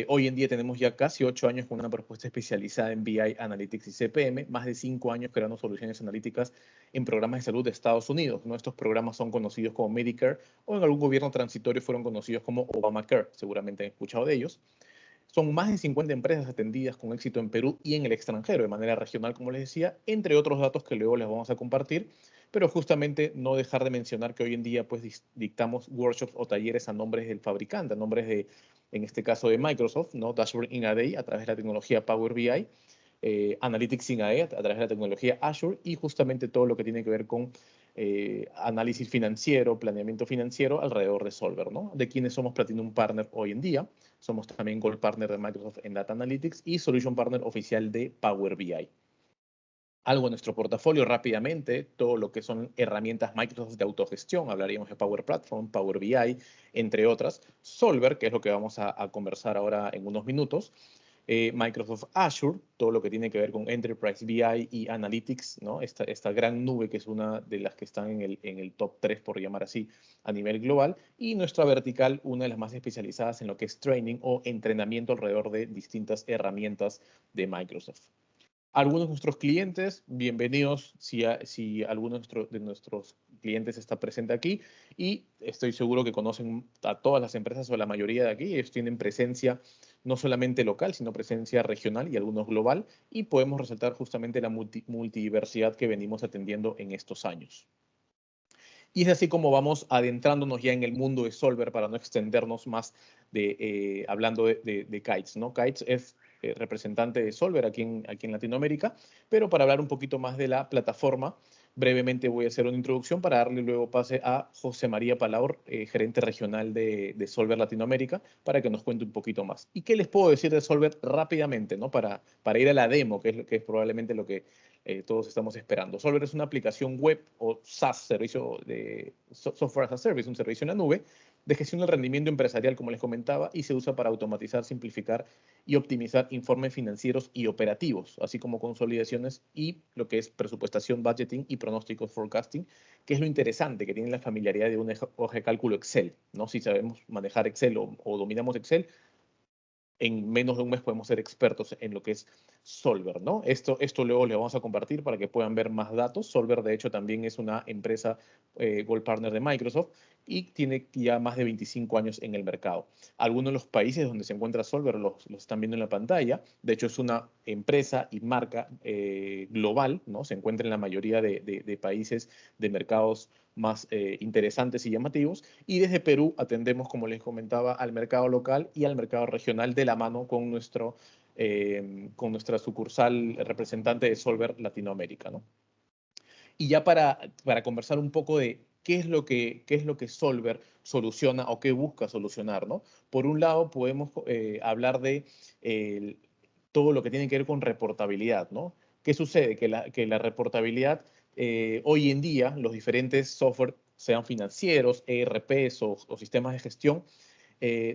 Hoy en día tenemos ya casi 8 años con una propuesta especializada en BI, Analytics y CPM, más de 5 años creando soluciones analíticas en programas de salud de Estados Unidos. Nuestros programas son conocidos como Medicare o en algún gobierno transitorio fueron conocidos como Obamacare. Seguramente han escuchado de ellos. Son más de 50 empresas atendidas con éxito en Perú y en el extranjero, de manera regional, como les decía, entre otros datos que luego les vamos a compartir, pero justamente no dejar de mencionar que hoy en día pues dictamos workshops o talleres a nombres del fabricante, a nombres de, en este caso de Microsoft, ¿no? Dashboard in a Day a través de la tecnología Power BI, Analytics in a Day a través de la tecnología Azure y justamente todo lo que tiene que ver con análisis financiero, planeamiento financiero alrededor de Solver, ¿no? De quienes somos Platinum Partner hoy en día. Somos también Gold Partner de Microsoft en Data Analytics y Solution Partner oficial de Power BI. Algo en nuestro portafolio rápidamente, todo lo que son herramientas Microsoft de autogestión, hablaríamos de Power Platform, Power BI, entre otras. Solver, que es lo que vamos a conversar ahora en unos minutos. Microsoft Azure, todo lo que tiene que ver con Enterprise BI y Analytics, ¿no? Esta gran nube que es una de las que están en el top 3, por llamar así, a nivel global. Y nuestra vertical, una de las más especializadas en lo que es training o entrenamiento alrededor de distintas herramientas de Microsoft. Algunos de nuestros clientes, bienvenidos si alguno de nuestros clientes está presente aquí y estoy seguro que conocen a todas las empresas o la mayoría de aquí. Ellos tienen presencia no solamente local, sino presencia regional y algunos global y podemos resaltar justamente la multidiversidad que venimos atendiendo en estos años. Y es así como vamos adentrándonos ya en el mundo de Solver para no extendernos más hablando de Kites, ¿no? Kites es representante de Solver aquí en Latinoamérica, pero para hablar un poquito más de la plataforma, brevemente voy a hacer una introducción para darle luego pase a José María Palaur, gerente regional de Solver Latinoamérica, para que nos cuente un poquito más. ¿Y qué les puedo decir de Solver rápidamente, ¿no? Para ir a la demo, que es probablemente lo que todos estamos esperando. Solver es una aplicación web o SaaS, servicio de Software as a Service, un servicio en la nube de gestión del rendimiento empresarial, como les comentaba, y se usa para automatizar, simplificar y optimizar informes financieros y operativos, así como consolidaciones y lo que es presupuestación, budgeting y pronósticos forecasting, que es lo interesante que tiene la familiaridad de una hoja de cálculo Excel, ¿no? Si sabemos manejar Excel o dominamos Excel, en menos de un mes podemos ser expertos en lo que es Solver, ¿no? Esto luego le vamos a compartir para que puedan ver más datos. Solver, de hecho, también es una empresa Gold Partner de Microsoft y tiene ya más de 25 años en el mercado. Algunos de los países donde se encuentra Solver los están viendo en la pantalla. De hecho, es una empresa y marca global, ¿no? Se encuentra en la mayoría de países de mercados más interesantes y llamativos. Y desde Perú atendemos, como les comentaba, al mercado local y al mercado regional de la mano con nuestra sucursal representante de Solver Latinoamérica, ¿no? Y ya para conversar un poco de qué es lo que Solver soluciona o qué busca solucionar, ¿no? Por un lado, podemos hablar de todo lo que tiene que ver con reportabilidad, ¿no? ¿Qué sucede? Que la reportabilidad, hoy en día, los diferentes software, sean financieros, ERPs o sistemas de gestión,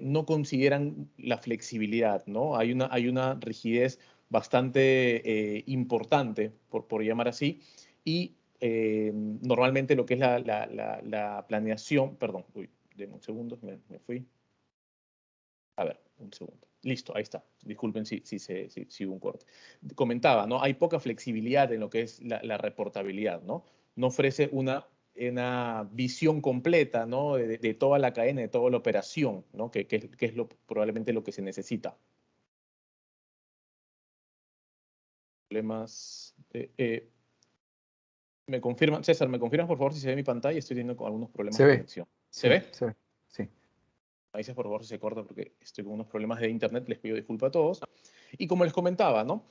no consideran la flexibilidad, ¿no? Hay una rigidez bastante importante, por llamar así, y normalmente lo que es la planeación, perdón, uy, denme un segundo, me fui. A ver, un segundo. Listo, ahí está. Disculpen si hubo un corte. Comentaba, ¿no? Hay poca flexibilidad en lo que es la reportabilidad, ¿no? No ofrece una visión completa, ¿no? De toda la cadena, de toda la operación, ¿no? Que es probablemente lo que se necesita. Problemas. Me confirman, César, ¿me confirmas por favor si se ve mi pantalla? Estoy teniendo algunos problemas Se de ve, conexión. ¿Se sí, ve? se ve, sí. Me dices por favor si se corta porque estoy con unos problemas de internet, les pido disculpas a todos. Y como les comentaba, ¿no?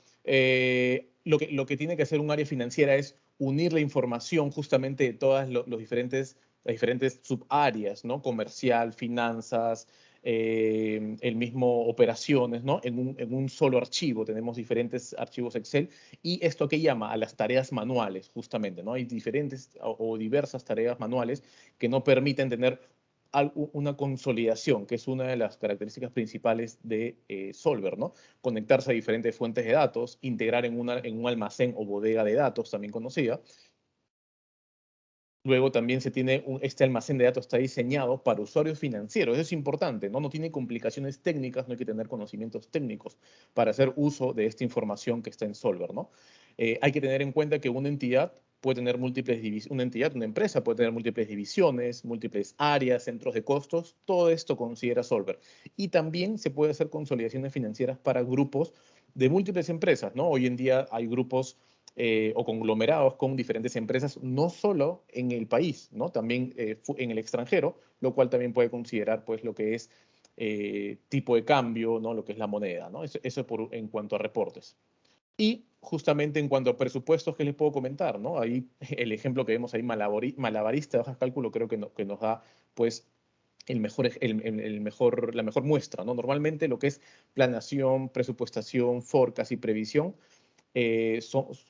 Lo que tiene que hacer un área financiera es unir la información justamente de todas las diferentes subáreas, ¿no? Comercial, finanzas, el mismo operaciones, ¿no? En un solo archivo. Tenemos diferentes archivos Excel. Y esto que llama a las tareas manuales, justamente, ¿no? Hay diferentes o diversas tareas manuales que no permiten tener una consolidación, que es una de las características principales de Solver, ¿no? Conectarse a diferentes fuentes de datos, integrar en un almacén o bodega de datos, también conocida, Luego también se tiene este almacén de datos está diseñado para usuarios financieros. Eso es importante, ¿no? No tiene complicaciones técnicas, no hay que tener conocimientos técnicos para hacer uso de esta información que está en Solver, ¿no? Hay que tener en cuenta que una entidad puede tener múltiples divisiones, una empresa puede tener múltiples divisiones, múltiples áreas, centros de costos, todo esto considera Solver. Y también se puede hacer consolidaciones financieras para grupos de múltiples empresas, ¿no? Hoy en día hay grupos o conglomerados con diferentes empresas, no solo en el país, ¿no? También en el extranjero, lo cual también puede considerar pues lo que es tipo de cambio, ¿no? Lo que es la moneda, ¿no? Eso en cuanto a reportes. Y justamente en cuanto a presupuestos, ¿qué les puedo comentar, no? Ahí el ejemplo que vemos ahí, malabarista de hojas de cálculo, creo que nos da pues la mejor muestra, ¿no? Normalmente lo que es planeación, presupuestación, forecast y previsión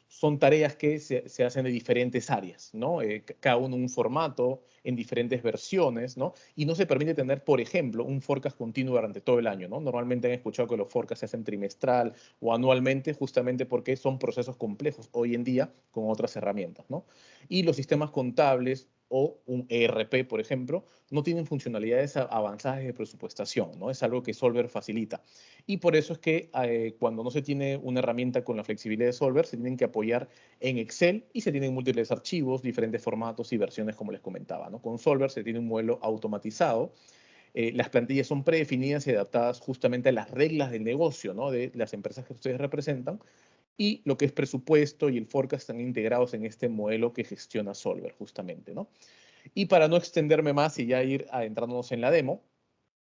son tareas que se hacen de diferentes áreas, ¿no? Cada uno un formato, en diferentes versiones, ¿no? Y no se permite tener, por ejemplo, un forecast continuo durante todo el año, ¿no? Normalmente han escuchado que los forecasts se hacen trimestral o anualmente, justamente porque son procesos complejos hoy en día con otras herramientas, ¿no? Y los sistemas contables o un ERP, por ejemplo, no tienen funcionalidades avanzadas de presupuestación, ¿no? Es algo que Solver facilita. Y por eso es que cuando no se tiene una herramienta con la flexibilidad de Solver, se tienen que apoyar en Excel y se tienen múltiples archivos, diferentes formatos y versiones, como les comentaba, ¿no? Con Solver se tiene un modelo automatizado. Las plantillas son predefinidas y adaptadas justamente a las reglas del negocio, ¿no? De las empresas que ustedes representan. Y lo que es presupuesto y el forecast están integrados en este modelo que gestiona Solver, justamente, ¿no? Y para no extenderme más y ya ir adentrándonos en la demo,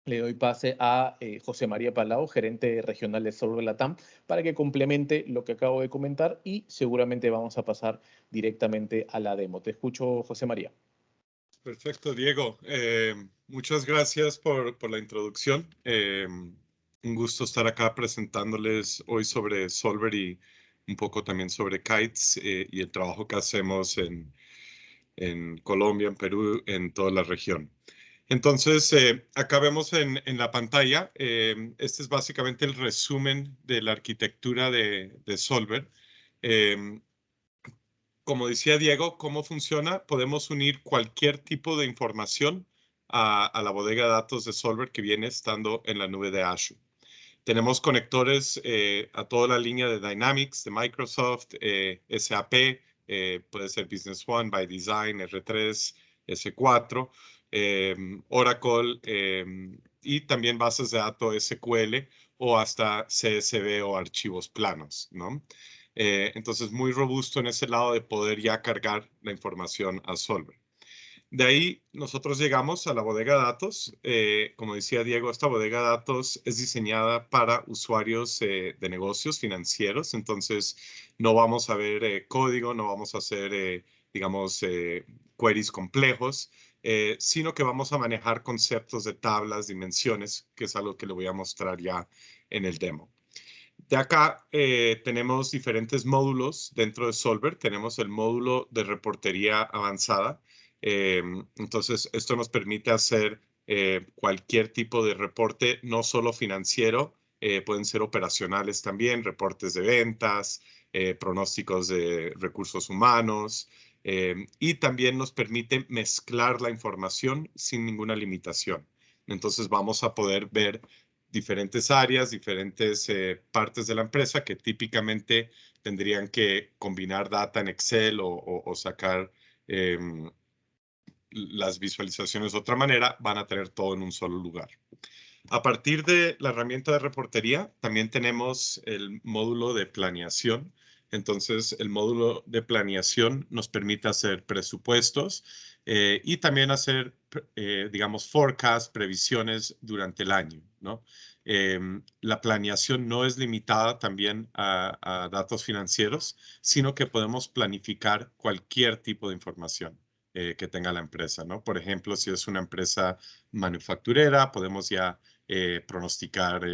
le doy pase a José María Palau, gerente regional de Solver Latam, para que complemente lo que acabo de comentar y seguramente vamos a pasar directamente a la demo. Te escucho, José María. Perfecto, Diego. Muchas gracias por la introducción. Un gusto estar acá presentándoles hoy sobre Solver y un poco también sobre Kites y el trabajo que hacemos en Colombia, en Perú, en toda la región. Entonces, acá vemos en la pantalla, este es básicamente el resumen de la arquitectura de Solver. Como decía Diego, ¿cómo funciona? Podemos unir cualquier tipo de información a la bodega de datos de Solver que viene estando en la nube de Azure. Tenemos conectores a toda la línea de Dynamics, de Microsoft, SAP, puede ser Business One, By Design, R3, S4, Oracle y también bases de datos SQL o hasta CSV o archivos planos, ¿no? Entonces, muy robusto en ese lado de poder ya cargar la información a Solver. De ahí nosotros llegamos a la bodega de datos. Como decía Diego, esta bodega de datos es diseñada para usuarios de negocios financieros. Entonces, no vamos a ver código, no vamos a hacer, digamos, queries complejos, sino que vamos a manejar conceptos de tablas, dimensiones, que es algo que le voy a mostrar ya en el demo. De acá tenemos diferentes módulos dentro de Solver. Tenemos el módulo de reportería avanzada. Entonces, esto nos permite hacer cualquier tipo de reporte, no solo financiero, pueden ser operacionales también, reportes de ventas, pronósticos de recursos humanos, y también nos permite mezclar la información sin ninguna limitación. Entonces, vamos a poder ver diferentes áreas, diferentes partes de la empresa que típicamente tendrían que combinar data en Excel o sacar las visualizaciones de otra manera, van a tener todo en un solo lugar. A partir de la herramienta de reportería, también tenemos el módulo de planeación. Entonces, el módulo de planeación nos permite hacer presupuestos y también hacer, digamos, forecast, previsiones durante el año, ¿no? La planeación no es limitada también a datos financieros, sino que podemos planificar cualquier tipo de información que tenga la empresa, ¿no? Por ejemplo, si es una empresa manufacturera, podemos ya pronosticar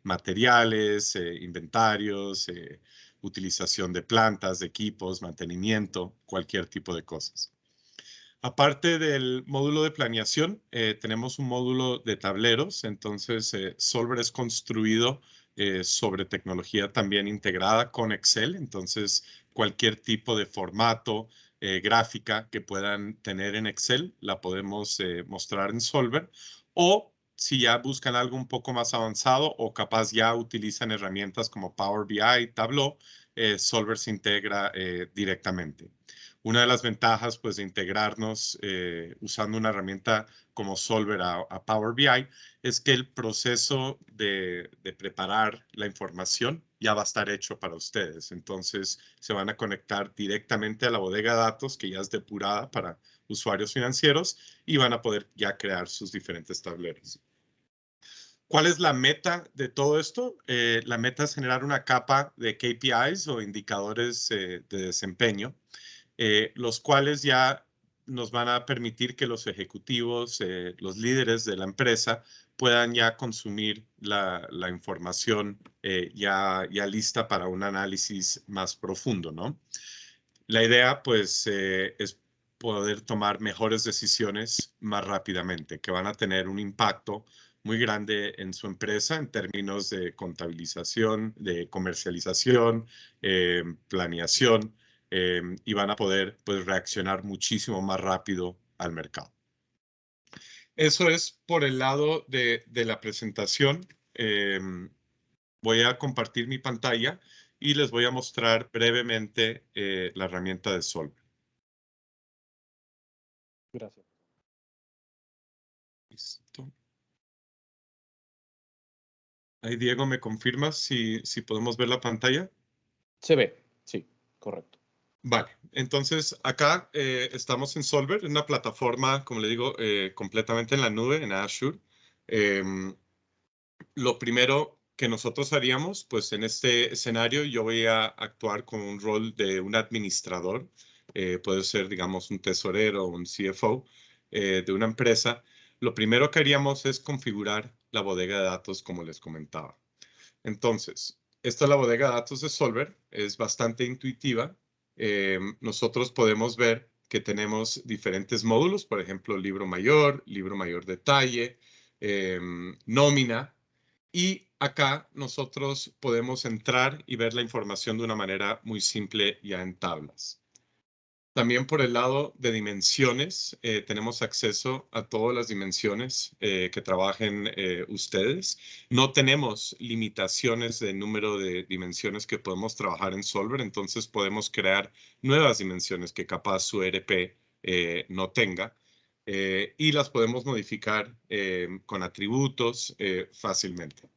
materiales, inventarios, utilización de plantas, de equipos, mantenimiento, cualquier tipo de cosas. Aparte del módulo de planeación, tenemos un módulo de tableros. Entonces, Solver es construido sobre tecnología también integrada con Excel. Entonces, cualquier tipo de formato, gráfica que puedan tener en Excel, la podemos mostrar en Solver, o si ya buscan algo un poco más avanzado o capaz ya utilizan herramientas como Power BI, Tableau, Solver se integra directamente. Una de las ventajas pues, de integrarnos usando una herramienta como Solver a Power BI es que el proceso de preparar la información ya va a estar hecho para ustedes. Entonces, se van a conectar directamente a la bodega de datos que ya es depurada para usuarios financieros y van a poder ya crear sus diferentes tableros. ¿Cuál es la meta de todo esto? La meta es generar una capa de KPIs o indicadores de desempeño, los cuales ya nos van a permitir que los ejecutivos, los líderes de la empresa, puedan ya consumir la información ya lista para un análisis más profundo, ¿no? La idea, pues, es poder tomar mejores decisiones más rápidamente, que van a tener un impacto muy grande en su empresa en términos de contabilización, de comercialización, planeación, y van a poder pues, reaccionar muchísimo más rápido al mercado. Eso es por el lado de la presentación. Voy a compartir mi pantalla y les voy a mostrar brevemente la herramienta de Solver. Gracias. Listo. Ahí, Diego, ¿me confirmas si podemos ver la pantalla? Se ve, sí, correcto. Vale, entonces acá estamos en Solver, una plataforma, como le digo, completamente en la nube, en Azure. Lo primero que nosotros haríamos, pues en este escenario yo voy a actuar con un rol de un administrador, puede ser, digamos, un tesorero o un CFO de una empresa. Lo primero que haríamos es configurar la bodega de datos, como les comentaba. Entonces, esta es la bodega de datos de Solver, es bastante intuitiva. Nosotros podemos ver que tenemos diferentes módulos, por ejemplo, libro mayor detalle, nómina, y acá nosotros podemos entrar y ver la información de una manera muy simple ya en tablas. También por el lado de dimensiones, tenemos acceso a todas las dimensiones que trabajen ustedes. No tenemos limitaciones de número de dimensiones que podemos trabajar en Solver, entonces podemos crear nuevas dimensiones que capaz su ERP no tenga y las podemos modificar con atributos fácilmente.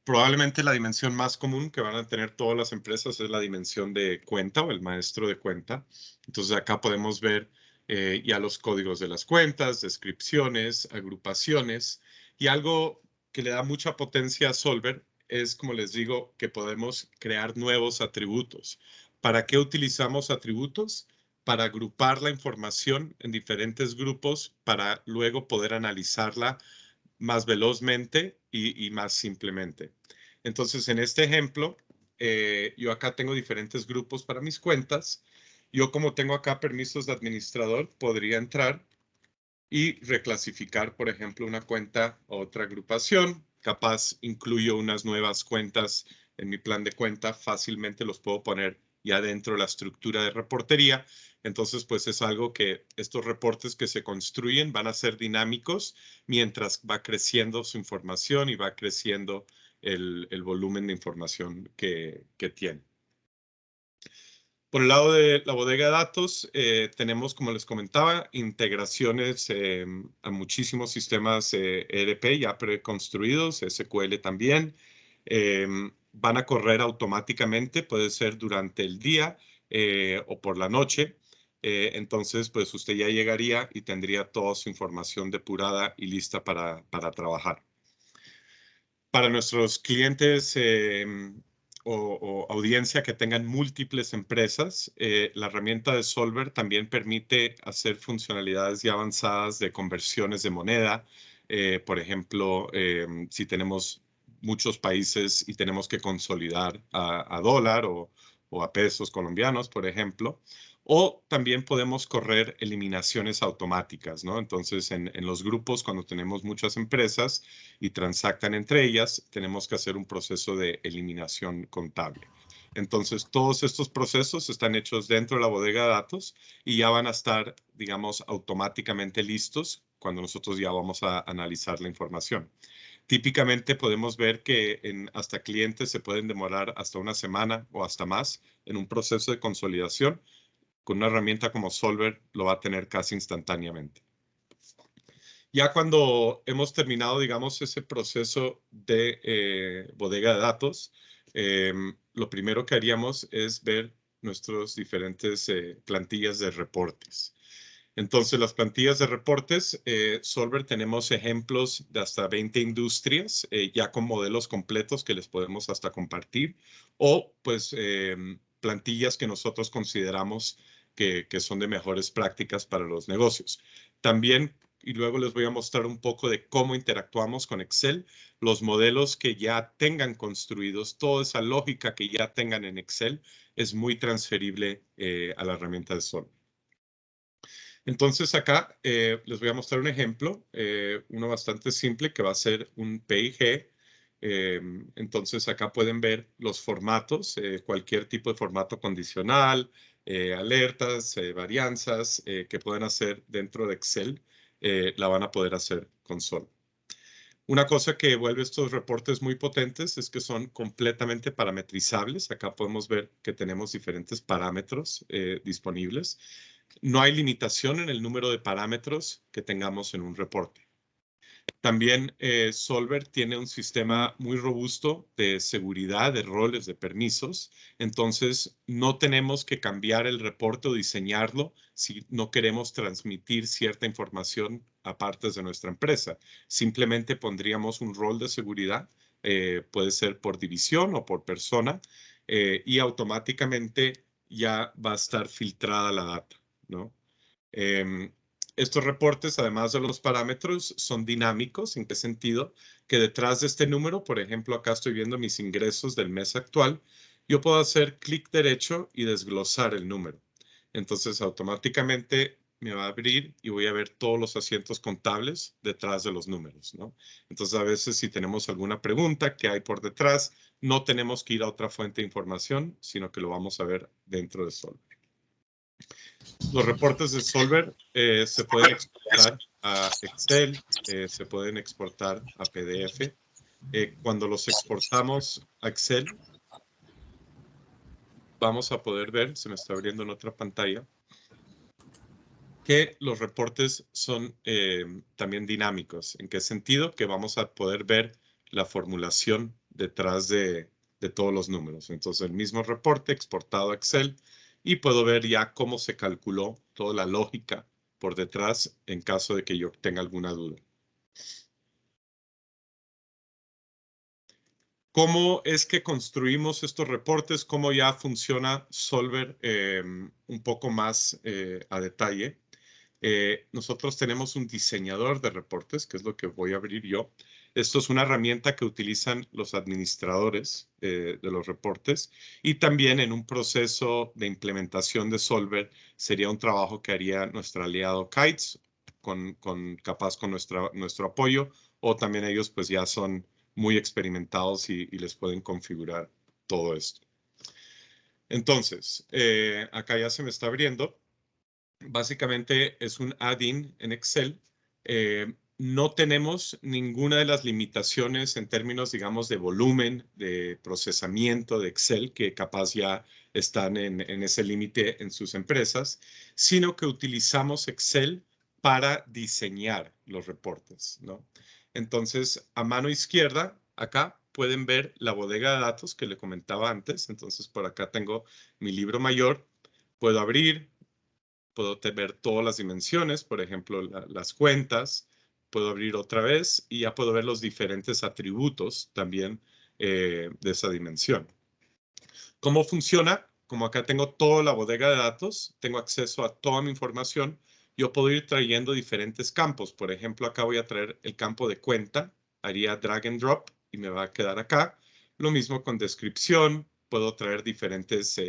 Probablemente la dimensión más común que van a tener todas las empresas es la dimensión de cuenta o el maestro de cuenta. Entonces acá podemos ver ya los códigos de las cuentas, descripciones, agrupaciones, y algo que le da mucha potencia a Solver es, como les digo, que podemos crear nuevos atributos. ¿Para qué utilizamos atributos? Para agrupar la información en diferentes grupos para luego poder analizarla más velozmente y más simplemente. Entonces, en este ejemplo, yo acá tengo diferentes grupos para mis cuentas. Yo, como tengo acá permisos de administrador, podría entrar y reclasificar, por ejemplo, una cuenta a otra agrupación. Capaz incluyo unas nuevas cuentas en mi plan de cuenta, fácilmente los puedo poner ya dentro de la estructura de reportería. Entonces, pues es algo que estos reportes que se construyen van a ser dinámicos mientras va creciendo su información y va creciendo el volumen de información que tiene. Por el lado de la bodega de datos, tenemos, como les comentaba, integraciones a muchísimos sistemas ERP ya preconstruidos, SQL también. Van a correr automáticamente, puede ser durante el día o por la noche. Entonces, pues usted ya llegaría y tendría toda su información depurada y lista para trabajar. Para nuestros clientes o audiencia que tengan múltiples empresas, la herramienta de Solver también permite hacer funcionalidades ya avanzadas de conversiones de moneda. Por ejemplo, si tenemos muchos países y tenemos que consolidar a dólar o a pesos colombianos, por ejemplo. O también podemos correr eliminaciones automáticas, ¿no? Entonces, en los grupos, cuando tenemos muchas empresas y transactan entre ellas, tenemos que hacer un proceso de eliminación contable. Entonces, todos estos procesos están hechos dentro de la bodega de datos y ya van a estar, digamos, automáticamente listos cuando nosotros ya vamos a analizar la información. Típicamente podemos ver que hasta clientes se pueden demorar hasta una semana o hasta más en un proceso de consolidación. Con una herramienta como Solver lo va a tener casi instantáneamente. Ya cuando hemos terminado, digamos, ese proceso de bodega de datos, lo primero que haríamos es ver nuestras diferentes plantillas de reportes. Entonces, las plantillas de reportes, Solver tenemos ejemplos de hasta 20 industrias, ya con modelos completos que les podemos hasta compartir, o pues plantillas que nosotros consideramos que son de mejores prácticas para los negocios. También, y luego les voy a mostrar un poco de cómo interactuamos con Excel, los modelos que ya tengan construidos, toda esa lógica que ya tengan en Excel, es muy transferible a la herramienta de Solver. Entonces acá les voy a mostrar un ejemplo, uno bastante simple que va a ser un PIG. Entonces acá pueden ver los formatos, cualquier tipo de formato condicional, alertas, varianzas que pueden hacer dentro de Excel, la van a poder hacer con Solver. Una cosa que vuelve estos reportes muy potentes es que son completamente parametrizables. Acá podemos ver que tenemos diferentes parámetros disponibles. No hay limitación en el número de parámetros que tengamos en un reporte. También Solver tiene un sistema muy robusto de seguridad, de roles, de permisos. Entonces, no tenemos que cambiar el reporte o diseñarlo si no queremos transmitir cierta información a partes de nuestra empresa. Simplemente pondríamos un rol de seguridad, puede ser por división o por persona, y automáticamente ya va a estar filtrada la data, ¿no? Estos reportes, además de los parámetros, son dinámicos. ¿En qué sentido? Que detrás de este número, por ejemplo, acá estoy viendo mis ingresos del mes actual, yo puedo hacer clic derecho y desglosar el número. Entonces, automáticamente me va a abrir y voy a ver todos los asientos contables detrás de los números, ¿no? Entonces, a veces si tenemos alguna pregunta que hay por detrás, no tenemos que ir a otra fuente de información, sino que lo vamos a ver dentro de Solver. Los reportes de Solver se pueden exportar a Excel, se pueden exportar a PDF. Cuando los exportamos a Excel, vamos a poder ver, se me está abriendo en otra pantalla, que los reportes son también dinámicos. ¿En qué sentido? Que vamos a poder ver la formulación detrás de todos los números. Entonces, el mismo reporte exportado a Excel y puedo ver ya cómo se calculó toda la lógica por detrás en caso de que yo tenga alguna duda. ¿Cómo es que construimos estos reportes? ¿Cómo ya funciona Solver un poco más a detalle? Nosotros tenemos un diseñador de reportes, que es lo que voy a abrir yo. Esto es una herramienta que utilizan los administradores de los reportes y también en un proceso de implementación de Solver sería un trabajo que haría nuestro aliado Kites capaz con nuestro apoyo, o también ellos pues ya son muy experimentados y les pueden configurar todo esto. Entonces, acá ya se me está abriendo. Básicamente es un add-in en Excel. No tenemos ninguna de las limitaciones en términos, digamos, de volumen, de procesamiento de Excel, que capaz ya están en ese límite en sus empresas, sino que utilizamos Excel para diseñar los reportes, ¿no? Entonces, a mano izquierda, acá pueden ver la bodega de datos que le comentaba antes. Entonces, por acá tengo mi libro mayor. Puedo abrir. Puedo ver todas las dimensiones, por ejemplo, las cuentas. Puedo abrir otra vez y ya puedo ver los diferentes atributos también de esa dimensión. ¿Cómo funciona? Como acá tengo toda la bodega de datos, tengo acceso a toda mi información, yo puedo ir trayendo diferentes campos. Por ejemplo, acá voy a traer el campo de cuenta, haría drag and drop y me va a quedar acá. Lo mismo con descripción, puedo traer diferentes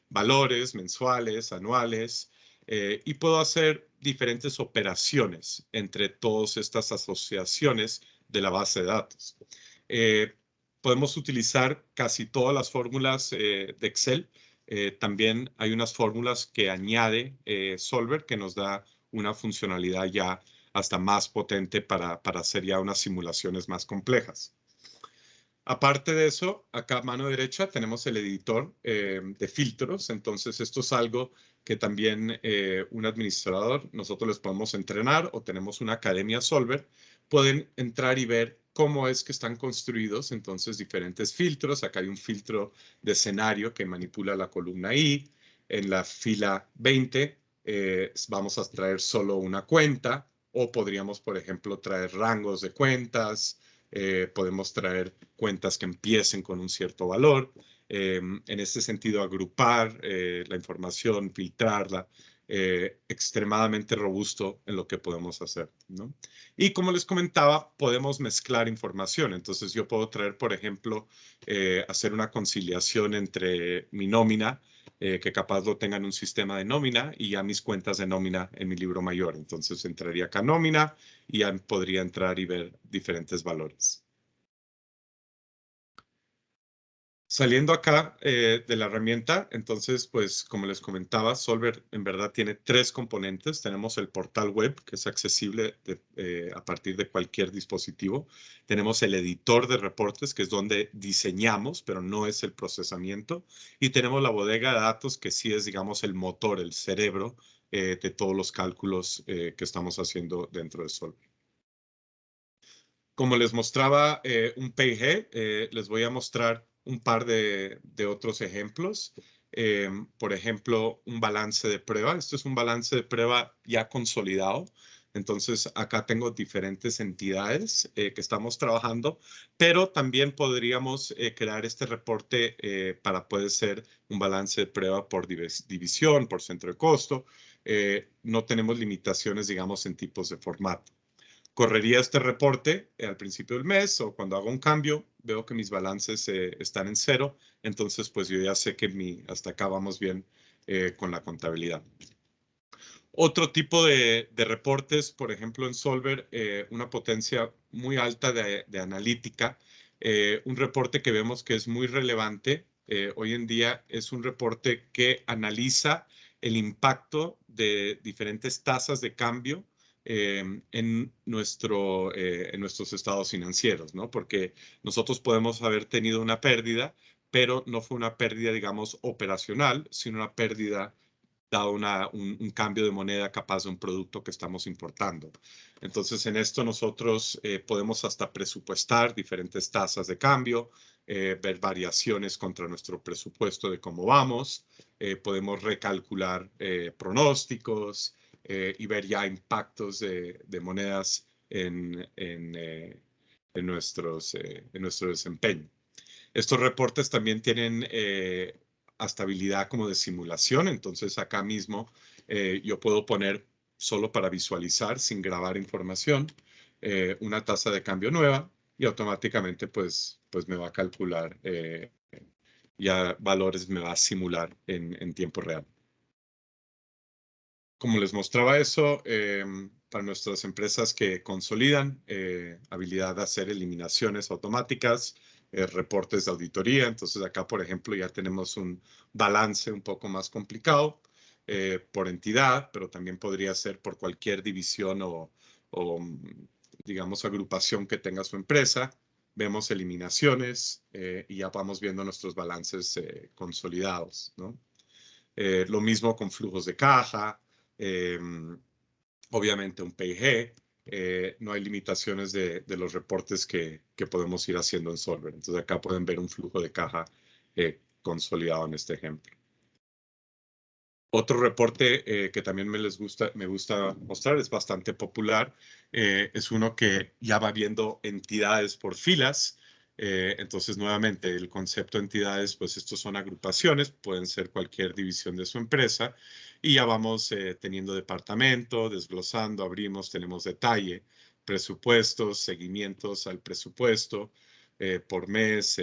valores mensuales, anuales, y puedo hacer diferentes operaciones entre todas estas asociaciones de la base de datos. podemos utilizar casi todas las fórmulas de Excel. También hay unas fórmulas que añade Solver que nos da una funcionalidad ya hasta más potente para hacer ya unas simulaciones más complejas. Aparte de eso, acá a mano derecha tenemos el editor de filtros. Entonces, esto es algo que también un administrador, nosotros les podemos entrenar o tenemos una academia Solver, pueden entrar y ver cómo es que están construidos. Entonces, diferentes filtros. Acá hay un filtro de escenario que manipula la columna I. En la fila 20 vamos a traer solo una cuenta o podríamos, por ejemplo, traer rangos de cuentas. Podemos traer cuentas que empiecen con un cierto valor. En este sentido, agrupar la información, filtrarla, extremadamente robusto en lo que podemos hacer, ¿no? Y como les comentaba, podemos mezclar información. Entonces, yo puedo traer, por ejemplo, hacer una conciliación entre mi nómina, que capaz lo tenga en un sistema de nómina, y ya mis cuentas de nómina en mi libro mayor. Entonces, entraría acá nómina y ya podría entrar y ver diferentes valores. Saliendo acá de la herramienta, entonces, pues, como les comentaba, Solver en verdad tiene 3 componentes. Tenemos el portal web, que es accesible a partir de cualquier dispositivo. Tenemos el editor de reportes, que es donde diseñamos, pero no es el procesamiento. Y tenemos la bodega de datos, que sí es, digamos, el motor, el cerebro de todos los cálculos que estamos haciendo dentro de Solver. Como les mostraba un PIG, les voy a mostrar un par de otros ejemplos. Por ejemplo, un balance de prueba. Esto es un balance de prueba ya consolidado. Entonces, acá tengo diferentes entidades que estamos trabajando, pero también podríamos crear este reporte para poder ser un balance de prueba por división, por centro de costo. No tenemos limitaciones, digamos, en tipos de formato. Correría este reporte al principio del mes o cuando hago un cambio, veo que mis balances están en 0, entonces pues yo ya sé que hasta acá vamos bien con la contabilidad. Otro tipo de reportes, por ejemplo en Solver, una potencia muy alta de analítica, un reporte que vemos que es muy relevante hoy en día es un reporte que analiza el impacto de diferentes tasas de cambio en nuestros estados financieros, ¿no? Porque nosotros podemos haber tenido una pérdida, pero no fue una pérdida, digamos, operacional, sino una pérdida dado un cambio de moneda capaz de un producto que estamos importando. Entonces, en esto nosotros podemos hasta presupuestar diferentes tasas de cambio, ver variaciones contra nuestro presupuesto de cómo vamos, podemos recalcular pronósticos y ver ya impactos de monedas en nuestro desempeño. Estos reportes también tienen hasta habilidad como de simulación, entonces acá mismo yo puedo poner solo para visualizar sin grabar información una tasa de cambio nueva y automáticamente pues me va a calcular ya valores, me va a simular en tiempo real. Como les mostraba eso, para nuestras empresas que consolidan, habilidad de hacer eliminaciones automáticas, reportes de auditoría. Entonces acá, por ejemplo, ya tenemos un balance un poco más complicado por entidad, pero también podría ser por cualquier división o digamos, agrupación que tenga su empresa. Vemos eliminaciones y ya vamos viendo nuestros balances consolidados, ¿no? Lo mismo con flujos de caja, obviamente un PIG, no hay limitaciones de los reportes que podemos ir haciendo en Solver. Entonces acá pueden ver un flujo de caja consolidado en este ejemplo. Otro reporte que también me gusta mostrar, es bastante popular, es uno que ya va viendo entidades por filas. Entonces, nuevamente, el concepto de entidades, pues estos son agrupaciones, pueden ser cualquier división de su empresa, y ya vamos teniendo departamento, desglosando, abrimos, tenemos detalle, presupuestos, seguimientos al presupuesto por mes,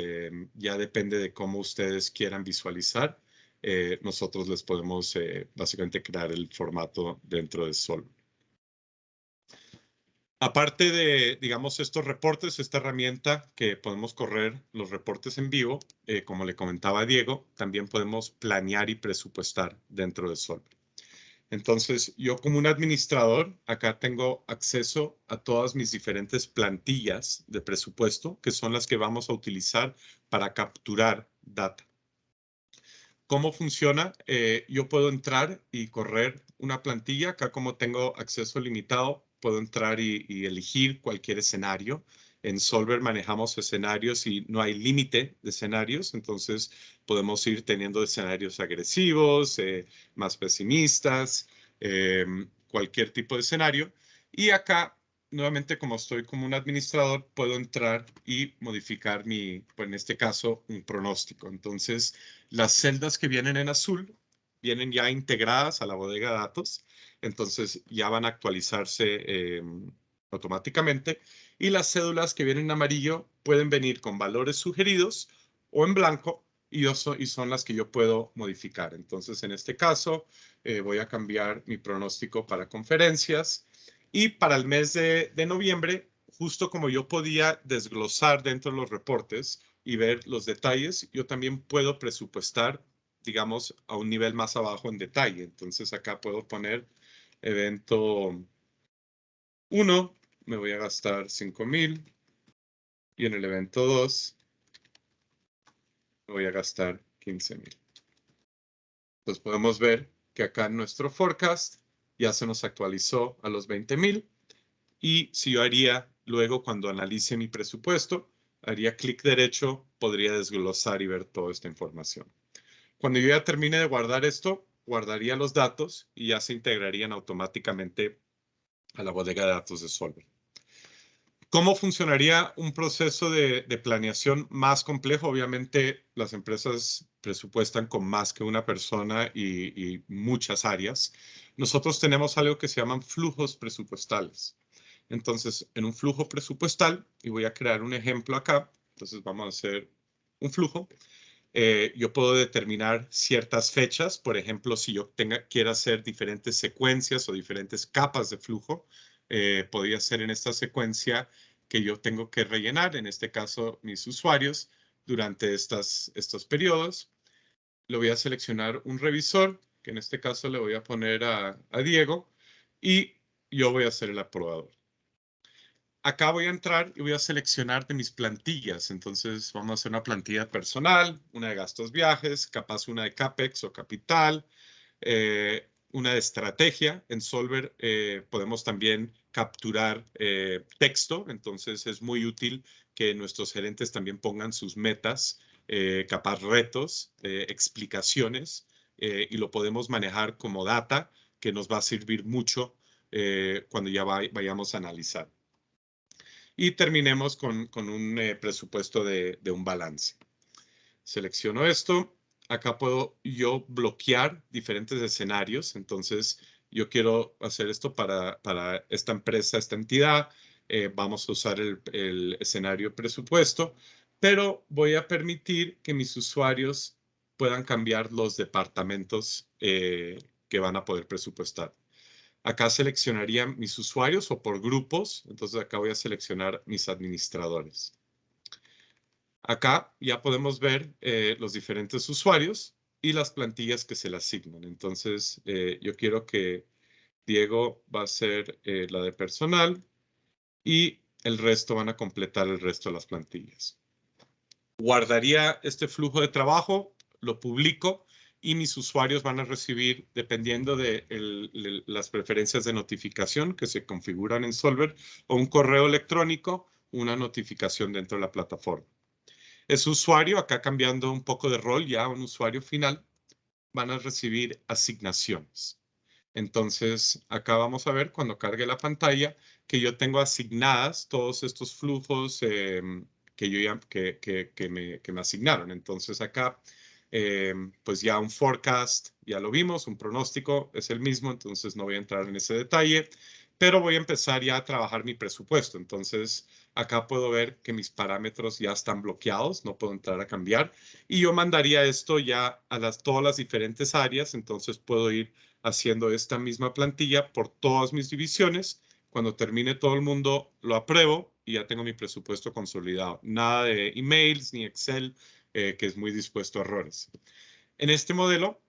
ya depende de cómo ustedes quieran visualizar. Nosotros les podemos básicamente crear el formato dentro de Solver. Aparte de, digamos, estos reportes, esta herramienta que podemos correr los reportes en vivo, como le comentaba a Diego, también podemos planear y presupuestar dentro de Solver. Entonces, yo como un administrador, acá tengo acceso a todas mis diferentes plantillas de presupuesto, que son las que vamos a utilizar para capturar data. ¿Cómo funciona? Yo puedo entrar y correr una plantilla. Acá como tengo acceso limitado, puedo entrar y elegir cualquier escenario. En Solver manejamos escenarios y no hay límite de escenarios, entonces podemos ir teniendo escenarios agresivos, más pesimistas, cualquier tipo de escenario. Y acá, nuevamente, como estoy como un administrador, puedo entrar y modificar pues en este caso, un pronóstico. Entonces, las celdas que vienen en azul vienen ya integradas a la bodega de datos, entonces ya van a actualizarse automáticamente. Y las cédulas que vienen en amarillo pueden venir con valores sugeridos o en blanco y son las que yo puedo modificar. Entonces, en este caso, voy a cambiar mi pronóstico para conferencias y para el mes de noviembre, justo como yo podía desglosar dentro de los reportes y ver los detalles, yo también puedo presupuestar, digamos, a un nivel más abajo en detalle. Entonces, acá puedo poner evento 1, me voy a gastar 5,000 y en el evento 2 me voy a gastar 15,000. Entonces podemos ver que acá en nuestro forecast ya se nos actualizó a los 20,000 y si yo haría luego cuando analice mi presupuesto, haría clic derecho, podría desglosar y ver toda esta información. Cuando yo ya termine de guardar esto, guardaría los datos y ya se integrarían automáticamente a la bodega de datos de Solver. ¿Cómo funcionaría un proceso de planeación más complejo? Obviamente, las empresas presupuestan con más que una persona y muchas áreas. Nosotros tenemos algo que se llaman flujos presupuestales. Entonces, en un flujo presupuestal, y voy a crear un ejemplo acá, entonces vamos a hacer un flujo. Yo puedo determinar ciertas fechas, por ejemplo, si yo quiera hacer diferentes secuencias o diferentes capas de flujo, podría ser en esta secuencia que yo tengo que rellenar, en este caso mis usuarios, durante estos periodos. Le voy a seleccionar un revisor, que en este caso le voy a poner a Diego, y yo voy a ser el aprobador. Acá voy a entrar y voy a seleccionar de mis plantillas. Entonces vamos a hacer una plantilla personal, una de gastos viajes, capaz una de CAPEX o capital, una de estrategia. En Solver podemos también capturar texto, entonces es muy útil que nuestros gerentes también pongan sus metas, capaz retos, explicaciones, y lo podemos manejar como data que nos va a servir mucho cuando ya vayamos a analizar. Y terminemos con un presupuesto de un balance. Selecciono esto. Acá puedo yo bloquear diferentes escenarios. Entonces, yo quiero hacer esto para esta empresa, esta entidad. Vamos a usar el escenario presupuesto, pero voy a permitir que mis usuarios puedan cambiar los departamentos que van a poder presupuestar. Acá seleccionaría mis usuarios o por grupos. Entonces acá voy a seleccionar mis administradores. Acá ya podemos ver los diferentes usuarios y las plantillas que se le asignan. Entonces yo quiero que Diego va a ser la de personal y el resto van a completar el resto de las plantillas. Guardaría este flujo de trabajo, lo publico y mis usuarios van a recibir, dependiendo de las preferencias de notificación que se configuran en Solver, o un correo electrónico, una notificación dentro de la plataforma. Ese usuario, acá cambiando un poco de rol, ya un usuario final, van a recibir asignaciones. Entonces, acá vamos a ver cuando cargue la pantalla que yo tengo asignadas todos estos flujos que me asignaron. Entonces, acá, pues ya un forecast, ya lo vimos, un pronóstico es el mismo, entonces no voy a entrar en ese detalle, pero voy a empezar ya a trabajar mi presupuesto. Entonces, acá puedo ver que mis parámetros ya están bloqueados, no puedo entrar a cambiar, y yo mandaría esto ya a todas las diferentes áreas, entonces puedo ir haciendo esta misma plantilla por todas mis divisiones Cuando termine todo el mundo lo apruebo y ya tengo mi presupuesto consolidado. Nada de emails ni Excel, que es muy dispuesto a errores. En este modelo,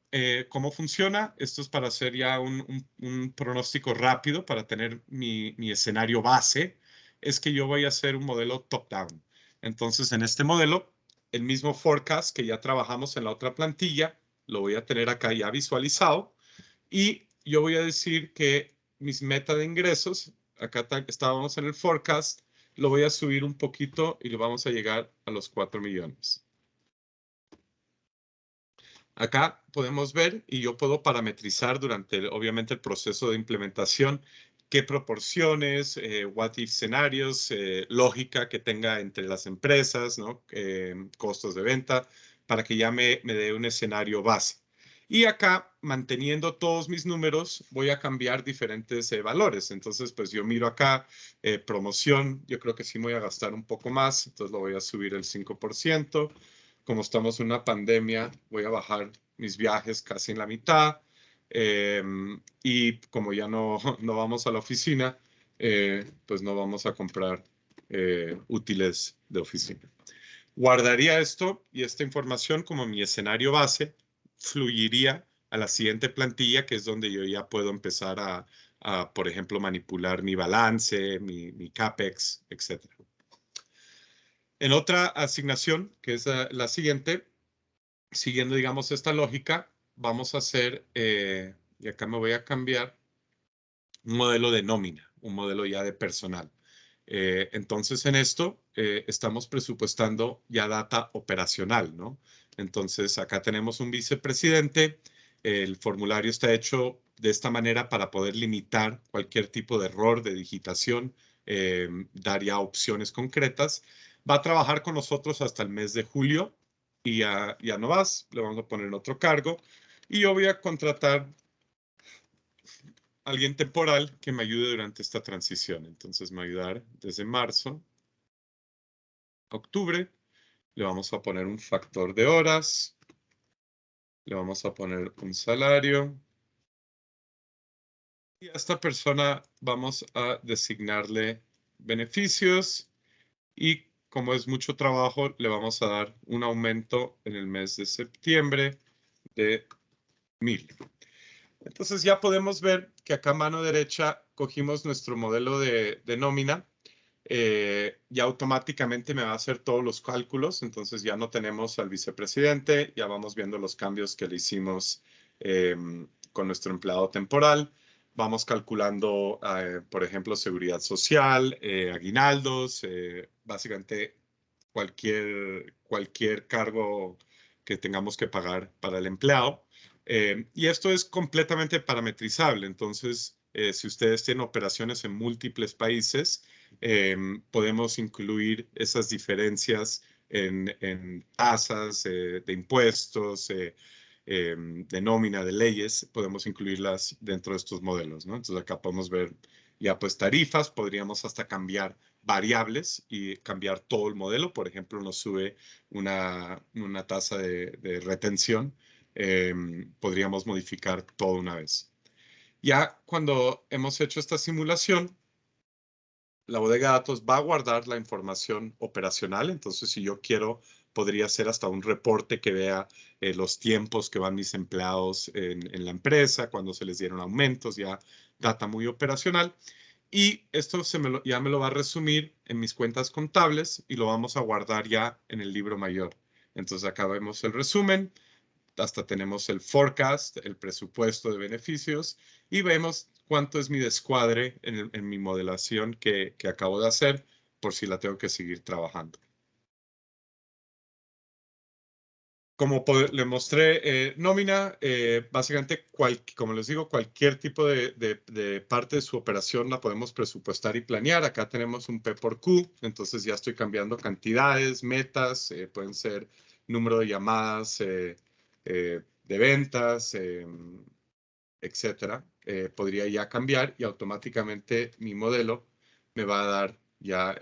¿cómo funciona? Esto es para hacer ya un pronóstico rápido, para tener mi escenario base. Es que yo voy a hacer un modelo top-down. Entonces, en este modelo, el mismo forecast que ya trabajamos en la otra plantilla, lo voy a tener acá ya visualizado. Y yo voy a decir que mis metas de ingresos, acá estábamos en el forecast, lo voy a subir un poquito y lo vamos a llegar a los 4 millones. Acá podemos ver y yo puedo parametrizar durante, obviamente, el proceso de implementación qué proporciones, what if escenarios, lógica que tenga entre las empresas, ¿no? Costos de venta, para que ya me dé un escenario base. Y acá, manteniendo todos mis números, voy a cambiar diferentes valores. Entonces, pues yo miro acá, promoción, yo creo que sí voy a gastar un poco más, entonces lo voy a subir el 5%. Como estamos en una pandemia, voy a bajar mis viajes casi en la mitad. Y como ya no vamos a la oficina, pues no vamos a comprar útiles de oficina. Guardaría esto y esta información como mi escenario base, fluiría a la siguiente plantilla, que es donde yo ya puedo empezar a por ejemplo, manipular mi balance, mi CAPEX, etc. En otra asignación, que es la siguiente, siguiendo, digamos, esta lógica, vamos a hacer, y acá me voy a cambiar, un modelo de nómina, un modelo ya de personal. Entonces, en esto estamos presupuestando ya data operacional, ¿no? Entonces, acá tenemos un vicepresidente. El formulario está hecho de esta manera para poder limitar cualquier tipo de error de digitación, dar ya opciones concretas. Va a trabajar con nosotros hasta el mes de julio y ya no más, le vamos a poner otro cargo y yo voy a contratar alguien temporal que me ayude durante esta transición. Entonces me va a ayudar desde marzo, octubre. Le vamos a poner un factor de horas. Le vamos a poner un salario. Y a esta persona vamos a designarle beneficios. Y como es mucho trabajo, le vamos a dar un aumento en el mes de septiembre de 1,000. Entonces ya podemos ver que acá a mano derecha cogimos nuestro modelo de nómina. Ya automáticamente me va a hacer todos los cálculos, entonces ya no tenemos al vicepresidente, ya vamos viendo los cambios que le hicimos con nuestro empleado temporal. Vamos calculando, por ejemplo, seguridad social, aguinaldos, básicamente cualquier cargo que tengamos que pagar para el empleado. Y esto es completamente parametrizable, entonces si ustedes tienen operaciones en múltiples países, podemos incluir esas diferencias en tasas de impuestos, de nómina, de leyes, podemos incluirlas dentro de estos modelos, ¿no? Entonces acá podemos ver ya pues tarifas, podríamos hasta cambiar variables y cambiar todo el modelo. Por ejemplo, nos sube una tasa de retención, podríamos modificar todo una vez. Ya cuando hemos hecho esta simulación, la bodega de datos va a guardar la información operacional. Entonces, si yo quiero, podría hacer hasta un reporte que vea los tiempos que van mis empleados en la empresa, cuando se les dieron aumentos, ya data muy operacional. Y esto ya me lo va a resumir en mis cuentas contables y lo vamos a guardar ya en el libro mayor. Entonces, acá vemos el resumen. Hasta tenemos el forecast, el presupuesto de beneficios y vemos cuánto es mi descuadre en mi modelación que acabo de hacer por si la tengo que seguir trabajando. Como le mostré nómina, básicamente, como les digo, cualquier tipo de parte de su operación la podemos presupuestar y planear. Acá tenemos un P por Q, entonces ya estoy cambiando cantidades, metas, pueden ser número de llamadas, de ventas, etcétera. Podría ya cambiar y automáticamente mi modelo me va a dar ya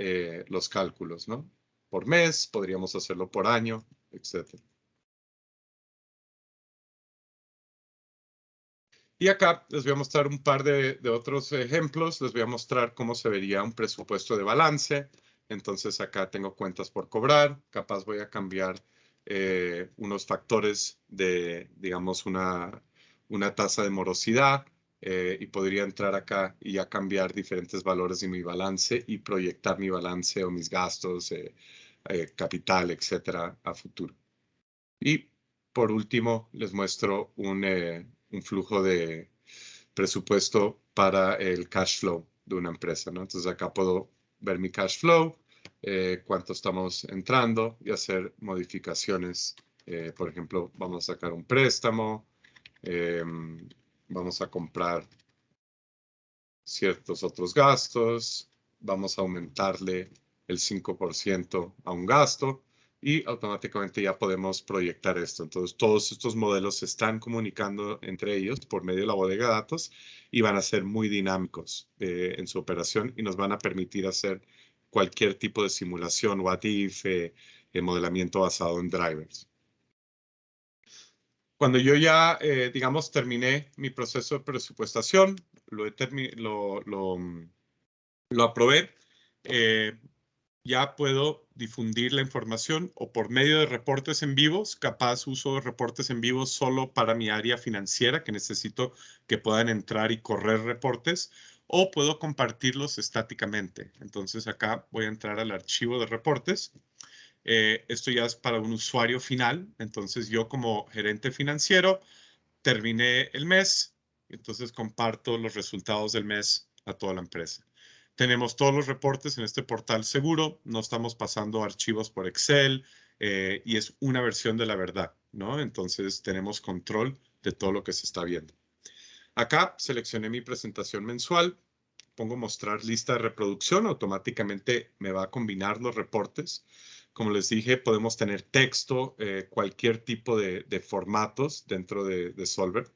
los cálculos, ¿no? Por mes, podríamos hacerlo por año, etcétera. Y acá les voy a mostrar un par de otros ejemplos. Les voy a mostrar cómo se vería un presupuesto de balance. Entonces acá tengo cuentas por cobrar. Capaz voy a cambiar unos factores de, digamos, una tasa de morosidad. Y podría entrar acá y ya cambiar diferentes valores de mi balance y proyectar mi balance o mis gastos, capital, etcétera, a futuro. Y por último, les muestro un flujo de presupuesto para el cash flow de una empresa, ¿no? Entonces acá puedo ver mi cash flow, cuánto estamos entrando y hacer modificaciones. Por ejemplo, vamos a sacar un préstamo, vamos a comprar ciertos otros gastos, vamos a aumentarle el 5% a un gasto y automáticamente ya podemos proyectar esto. Entonces, todos estos modelos se están comunicando entre ellos por medio de la bodega de datos y van a ser muy dinámicos en su operación y nos van a permitir hacer cualquier tipo de simulación, what if, modelamiento basado en drivers. Cuando yo ya, digamos, terminé mi proceso de presupuestación, lo aprobé, ya puedo difundir la información o por medio de reportes en vivos. Capaz uso reportes en vivos solo para mi área financiera, que necesito que puedan entrar y correr reportes, o puedo compartirlos estáticamente. Entonces acá voy a entrar al archivo de reportes. Esto ya es para un usuario final. Entonces yo como gerente financiero terminé el mes, entonces comparto los resultados del mes a toda la empresa. Tenemos todos los reportes en este portal seguro, no estamos pasando archivos por Excel y es una versión de la verdad, ¿no? Entonces tenemos control de todo lo que se está viendo. Acá seleccioné mi presentación mensual, pongo mostrar lista de reproducción, automáticamente me va a combinar los reportes. Como les dije, podemos tener texto, cualquier tipo de formatos dentro de Solver.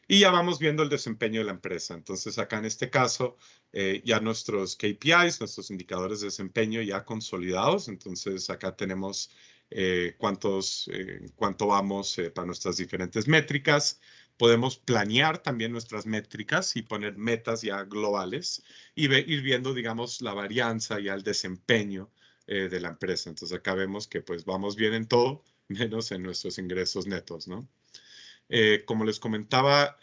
Y ya vamos viendo el desempeño de la empresa. Entonces, acá en este caso, ya nuestros KPIs, nuestros indicadores de desempeño ya consolidados. Entonces, acá tenemos cuánto vamos para nuestras diferentes métricas. Podemos planear también nuestras métricas y poner metas ya globales y ir viendo, digamos, la varianza y el desempeño de la empresa. Entonces, acá vemos que pues vamos bien en todo, menos en nuestros ingresos netos, ¿no? Como les comentaba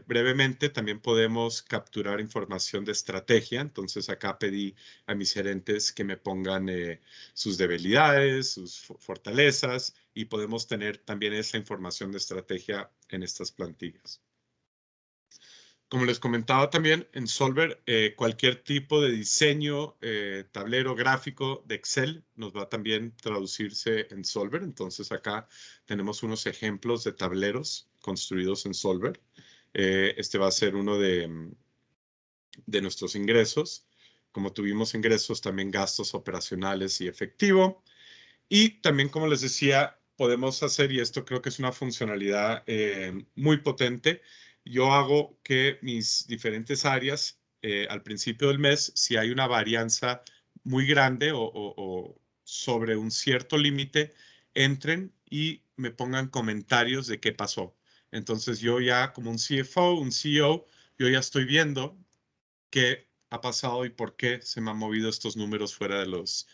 brevemente, también podemos capturar información de estrategia. Entonces acá pedí a mis gerentes que me pongan sus debilidades, sus fortalezas y podemos tener también esa información de estrategia en estas plantillas. Como les comentaba también, en Solver, cualquier tipo de diseño, tablero gráfico de Excel nos va a también traducirse en Solver. Entonces acá tenemos unos ejemplos de tableros construidos en Solver. Este va a ser uno de nuestros ingresos. Como tuvimos ingresos, también gastos operacionales y efectivo. Y también, como les decía, podemos hacer, y esto creo que es una funcionalidad muy potente, yo hago que mis diferentes áreas al principio del mes, si hay una varianza muy grande o sobre un cierto límite, entren y me pongan comentarios de qué pasó. Entonces yo ya como un CFO, un CEO, yo ya estoy viendo qué ha pasado y por qué se me han movido estos números fuera de los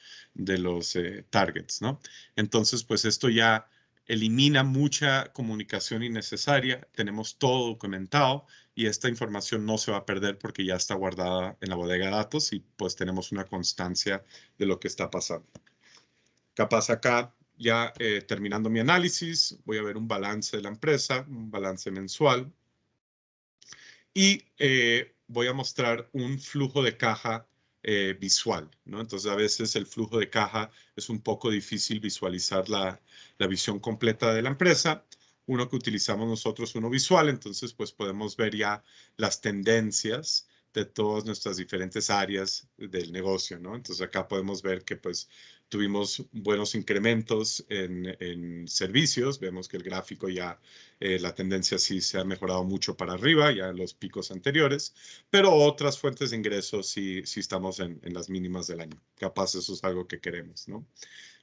targets, ¿no? Entonces, pues esto ya elimina mucha comunicación innecesaria, tenemos todo documentado y esta información no se va a perder porque ya está guardada en la bodega de datos y pues tenemos una constancia de lo que está pasando. Capaz acá, ya terminando mi análisis, voy a ver un balance de la empresa, un balance mensual y voy a mostrar un flujo de caja visual, ¿no? Entonces, a veces el flujo de caja es un poco difícil visualizar la visión completa de la empresa. Uno que utilizamos nosotros, uno visual, entonces pues podemos ver ya las tendencias de todas nuestras diferentes áreas del negocio, ¿no? Entonces acá podemos ver que pues tuvimos buenos incrementos en servicios. Vemos que el gráfico ya, la tendencia sí se ha mejorado mucho para arriba, ya en los picos anteriores, pero otras fuentes de ingresos sí estamos en las mínimas del año. Capaz eso es algo que queremos, ¿no?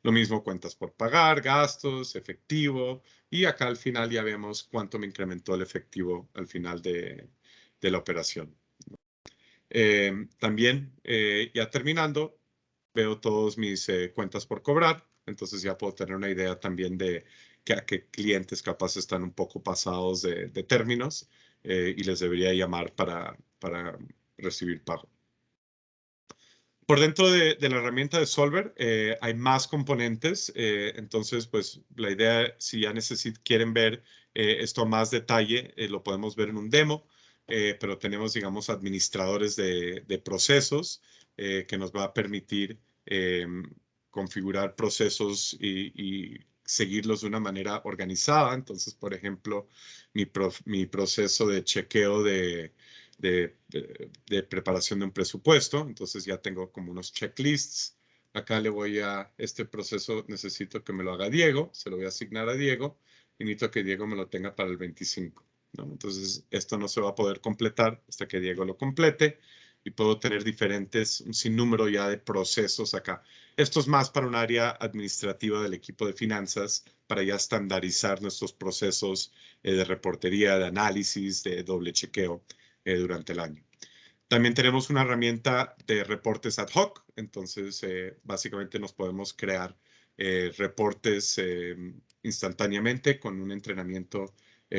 Lo mismo cuentas por pagar, gastos, efectivo, y acá al final ya vemos cuánto me incrementó el efectivo al final de la operación. También, ya terminando, veo todos mis cuentas por cobrar, entonces ya puedo tener una idea también de a qué clientes capaz están un poco pasados de términos y les debería llamar para recibir pago. Por dentro de la herramienta de Solver hay más componentes, entonces pues la idea, si ya quieren ver esto a más detalle, lo podemos ver en un demo, pero tenemos, digamos, administradores de procesos que nos va a permitir configurar procesos y seguirlos de una manera organizada. Entonces, por ejemplo, mi proceso de chequeo de preparación de un presupuesto. Entonces ya tengo como unos checklists. Acá le voy a, este proceso necesito que me lo haga Diego, se lo voy a asignar a Diego y necesito que Diego me lo tenga para el 25, ¿no? Entonces esto no se va a poder completar hasta que Diego lo complete y puedo tener diferentes, un sinnúmero ya de procesos acá. Esto es más para un área administrativa del equipo de finanzas, para ya estandarizar nuestros procesos de reportería, de análisis, de doble chequeo durante el año. También tenemos una herramienta de reportes ad hoc, entonces básicamente nos podemos crear reportes instantáneamente con un entrenamiento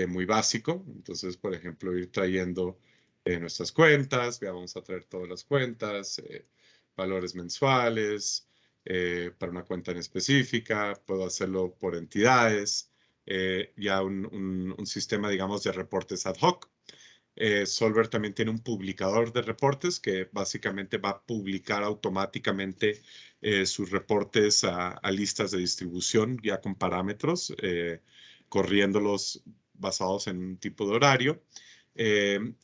muy básico. Entonces, por ejemplo, ir trayendo nuestras cuentas, ya vamos a traer todas las cuentas, valores mensuales para una cuenta en específica, puedo hacerlo por entidades, ya un sistema, digamos, de reportes ad hoc. Solver también tiene un publicador de reportes que básicamente va a publicar automáticamente sus reportes a listas de distribución ya con parámetros, corriéndolos basados en un tipo de horario.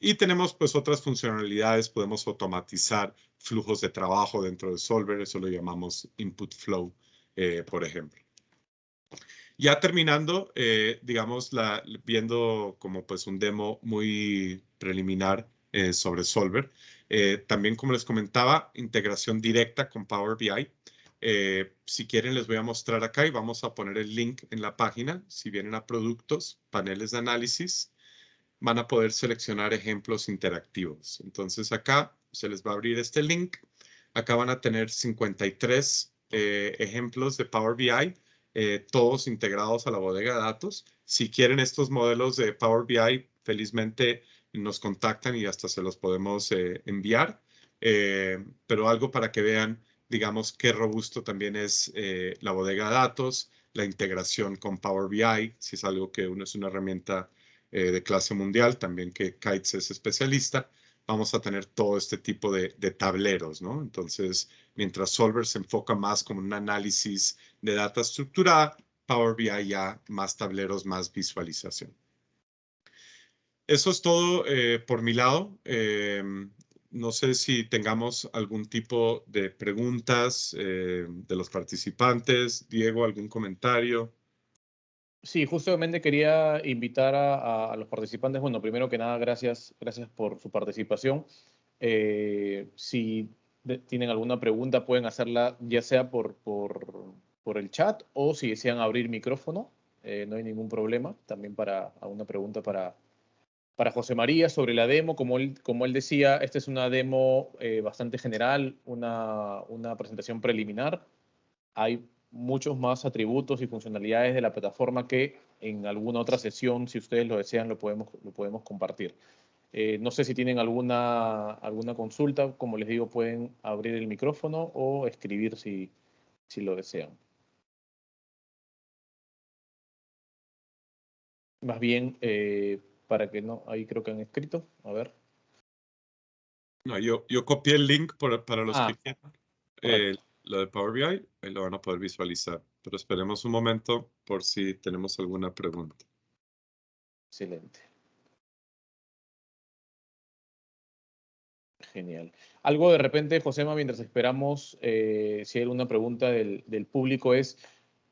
Y tenemos pues otras funcionalidades, podemos automatizar flujos de trabajo dentro de Solver, eso lo llamamos input flow, por ejemplo. Ya terminando, digamos, viendo como pues un demo muy preliminar sobre Solver. También, como les comentaba, integración directa con Power BI. Si quieren, les voy a mostrar acá y vamos a poner el link en la página. Si vienen a productos, paneles de análisis, van a poder seleccionar ejemplos interactivos. Entonces acá se les va a abrir este link. Acá van a tener 53 ejemplos de Power BI. Todos integrados a la bodega de datos. Si quieren estos modelos de Power BI, felizmente nos contactan y hasta se los podemos enviar. Pero algo para que vean, digamos, qué robusto también es la bodega de datos, la integración con Power BI, si es algo que es una herramienta de clase mundial, también que Kites es especialista, vamos a tener todo este tipo de tableros, ¿no? Entonces, mientras Solver se enfoca más como un análisis de data estructurada, Power BI ya más tableros, más visualización. Eso es todo por mi lado. No sé si tengamos algún tipo de preguntas de los participantes. Diego, ¿algún comentario? Sí, justamente quería invitar a los participantes. Bueno, primero que nada, gracias por su participación. Si tienen alguna pregunta, pueden hacerla ya sea por el chat o si desean abrir micrófono, no hay ningún problema. También para alguna pregunta para José María sobre la demo. Como él decía, esta es una demo bastante general, una presentación preliminar. Hay muchos más atributos y funcionalidades de la plataforma que en alguna otra sesión, si ustedes lo desean, lo podemos compartir. No sé si tienen alguna consulta, como les digo, pueden abrir el micrófono o escribir si lo desean. Más bien, para que no, ahí creo que han escrito, a ver. No, yo copié el link para los que quieran. Correcto. Lo de Power BI, ahí lo van a poder visualizar. Pero esperemos un momento por si tenemos alguna pregunta. Excelente. Genial. Algo de repente, Josema, mientras esperamos, si hay alguna pregunta del público es,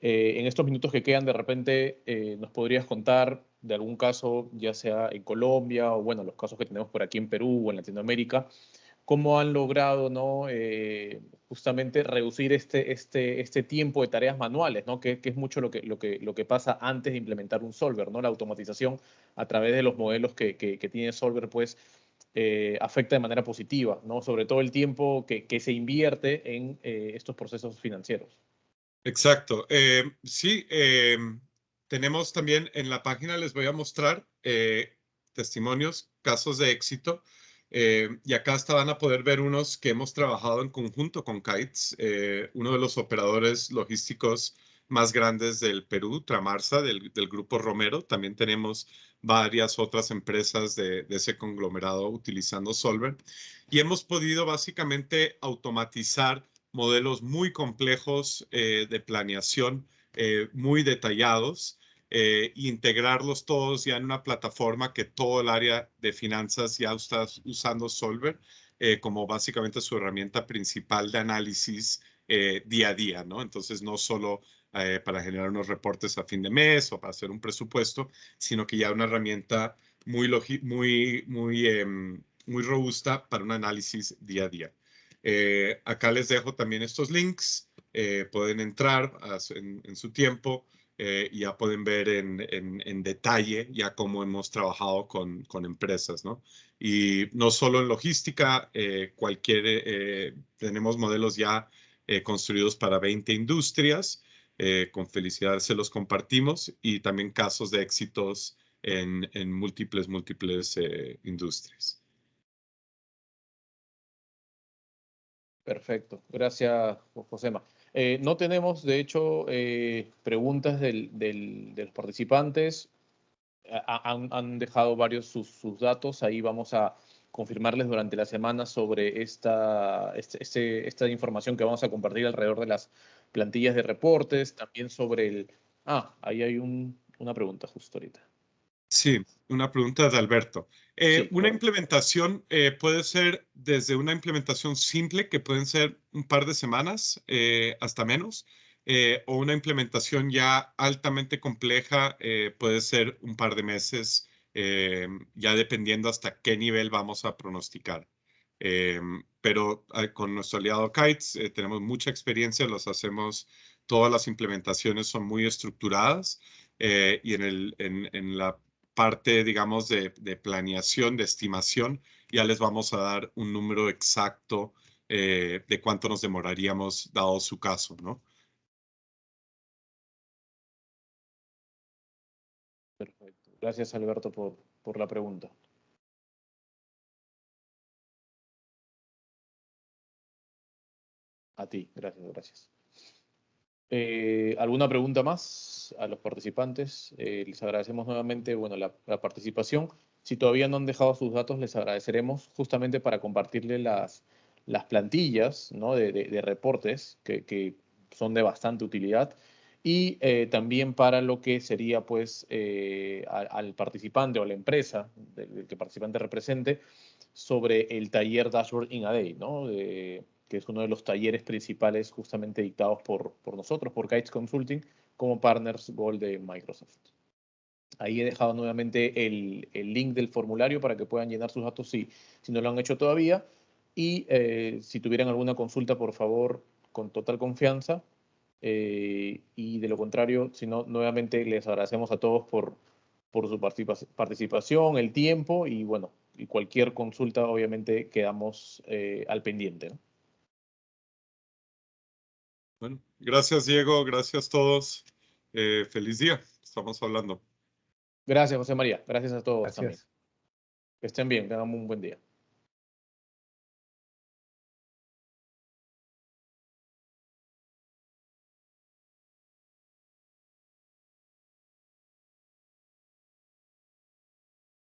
en estos minutos que quedan, de repente, ¿nos podrías contar de algún caso, ya sea en Colombia o, bueno, los casos que tenemos por aquí en Perú o en Latinoamérica, cómo han logrado, ¿no? Justamente reducir este tiempo de tareas manuales, ¿no? Que es mucho lo que pasa antes de implementar un solver, ¿no? La automatización a través de los modelos que tiene Solver, pues, afecta de manera positiva, ¿no? Sobre todo el tiempo que se invierte en estos procesos financieros. Exacto. Sí, tenemos también en la página, les voy a mostrar testimonios, casos de éxito. Y acá hasta van a poder ver unos que hemos trabajado en conjunto con Kites, uno de los operadores logísticos más grandes del Perú, Tramarsa, del grupo Romero. También tenemos varias otras empresas de ese conglomerado utilizando Solver. Y hemos podido básicamente automatizar modelos muy complejos de planeación, muy detallados, integrarlos todos ya en una plataforma que todo el área de finanzas ya está usando Solver como básicamente su herramienta principal de análisis día a día, ¿no? Entonces, no solo para generar unos reportes a fin de mes o para hacer un presupuesto, sino que ya una herramienta muy robusta para un análisis día a día. Acá les dejo también estos links, pueden entrar en su tiempo y ya pueden ver en detalle ya cómo hemos trabajado con empresas, ¿no? Y no solo en logística, tenemos modelos ya construidos para 20 industrias, con felicidad se los compartimos y también casos de éxitos en múltiples industrias. Perfecto. Gracias, Josema. No tenemos, de hecho, preguntas de los participantes. Han dejado varios sus datos. Ahí vamos a confirmarles durante la semana sobre esta información que vamos a compartir alrededor de las plantillas de reportes. También sobre el... ahí hay una pregunta justo ahorita. Sí, una pregunta de Alberto. Sí, Una correcto. implementación puede ser desde una implementación simple, que pueden ser un par de semanas hasta menos, o una implementación ya altamente compleja, puede ser un par de meses, ya dependiendo hasta qué nivel vamos a pronosticar. Pero con nuestro aliado Kites tenemos mucha experiencia, todas las implementaciones son muy estructuradas y en la parte, digamos, de planeación, de estimación, ya les vamos a dar un número exacto de cuánto nos demoraríamos dado su caso, ¿no? Perfecto. Gracias, Alberto, por la pregunta. A ti, gracias. ¿Alguna pregunta más a los participantes? Les agradecemos nuevamente, bueno, la participación. Si todavía no han dejado sus datos, les agradeceremos justamente para compartirles las plantillas, ¿no? de reportes que son de bastante utilidad y también para lo que sería pues al participante o a la empresa del que el participante represente sobre el taller Dashboard in a Day, ¿no? Que es uno de los talleres principales justamente dictados por nosotros, por Kites Consulting, como partners Gold de Microsoft. Ahí he dejado nuevamente el link del formulario para que puedan llenar sus datos si no lo han hecho todavía. Y si tuvieran alguna consulta, por favor, con total confianza. Y de lo contrario, si no, nuevamente les agradecemos a todos por su participación, el tiempo y bueno, y cualquier consulta, obviamente, quedamos al pendiente, ¿no? Bueno, gracias, Diego. Gracias a todos. Feliz día. Estamos hablando. Gracias, José María. Gracias a todos también. Gracias. Que estén bien, tengan un buen día.